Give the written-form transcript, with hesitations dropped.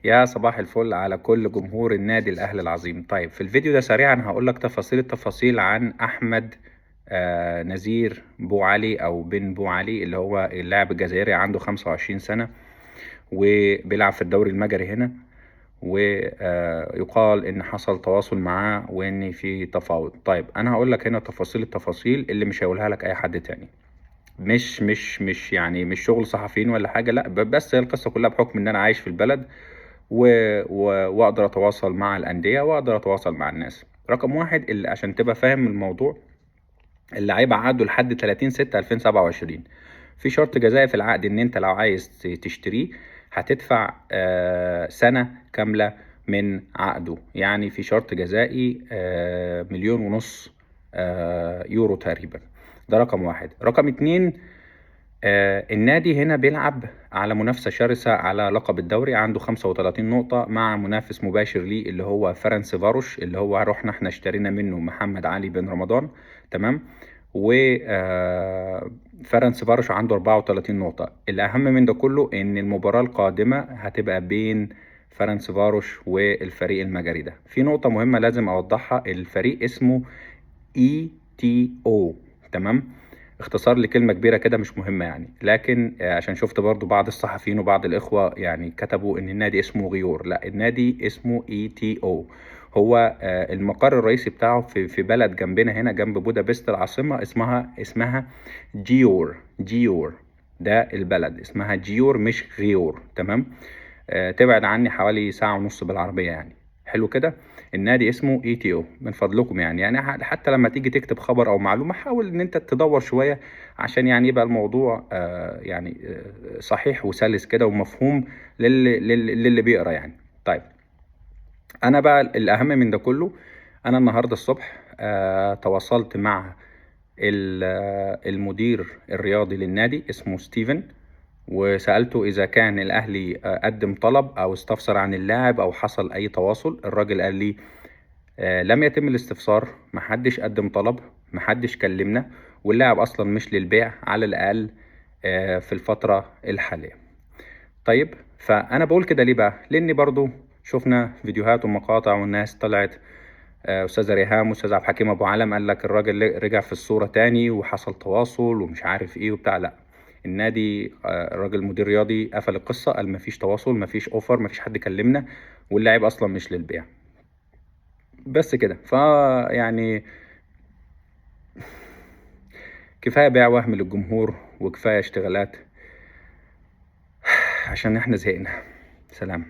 يا صباح الفل على كل جمهور النادي الأهلي العظيم. طيب في الفيديو ده سريعا هقول لك التفاصيل عن أحمد نزير بو علي أو بن بو علي، اللي هو اللاعب الجزائري عنده 25 سنة وبيلعب في الدوري المجري هنا، ويقال إن حصل تواصل معاه وإن في تفاوض. طيب أنا هقول لك هنا التفاصيل اللي مش هيقولها لك أي حد تاني. مش يعني مش شغل صحفيين ولا حاجة، لا، بس هي القصة كلها بحكم ان انا عايش في البلد و... واقدر اتواصل مع الاندية واقدر اتواصل مع الناس. رقم واحد، اللي عشان تبقى فاهم الموضوع، اللعيب عقده لحد 30/6/2027. في شرط جزائي في العقد ان انت لو عايز تشتريه هتدفع سنة كاملة من عقده. يعني في شرط جزائي 1.5 مليون يورو تقريبا. ده رقم واحد. رقم اتنين، النادي هنا بيلعب على منافسة شرسة على لقب الدوري، عنده 35 نقطة مع منافس مباشر ليه اللي هو فرنسي فاروش، اللي هو رحنا احنا اشترينا منه محمد علي بن رمضان. تمام. و فرنسي فاروش عنده 34 نقطة. الأهم من ده كله إن المباراة القادمة هتبقى بين فرنسي فاروش والفريق المجري ده. في نقطة مهمة لازم أوضحها، الفريق اسمه ETO. تمام. اختصار لكلمة كبيرة كده مش مهمة يعني، لكن عشان شفت برضو بعض الصحفيين وبعض الإخوة يعني كتبوا إن النادي اسمه غيور. لا، النادي اسمه ETO. هو المقر الرئيسي بتاعه في بلد جنبنا هنا جنب بودابست العاصمة، اسمها جيور. ده البلد اسمها جيور مش غيور. تمام. تبعد عني حوالي ساعة ونص بالعربية يعني. حلو كده. النادي اسمه ETO. من فضلكم يعني حتى لما تيجي تكتب خبر او معلومة حاول ان انت تدور شوية عشان يعني يبقى الموضوع صحيح وسلس كده ومفهوم للي بيقرا يعني. طيب انا بقى الاهم من ده كله، انا النهاردة الصبح تواصلت مع المدير الرياضي للنادي اسمه ستيفن، وسألته إذا كان الأهلي قدم طلب أو استفسر عن اللاعب أو حصل أي تواصل. الراجل قال لي لم يتم الاستفسار، محدش قدم طلب، محدش كلمنا، واللاعب أصلا مش للبيع على الأقل في الفترة الحالية. طيب فأنا بقول كده ليه بقى؟ لأني برضو شفنا فيديوهات ومقاطع والناس طلعت أستاذ ريهام وأستاذ عبد الحكيم أبو علم قال لك الراجل رجع في الصورة تاني وحصل تواصل ومش عارف إيه وبتاع. لا، النادي الراجل المدير الرياضي قفل القصة، قال مفيش تواصل، مفيش اوفر، مفيش حد كلمنا، واللاعب اصلا مش للبيع. بس كده. يعني كفاية بيع وهم للجمهور وكفاية اشتغالات عشان احنا زهقنا. سلام.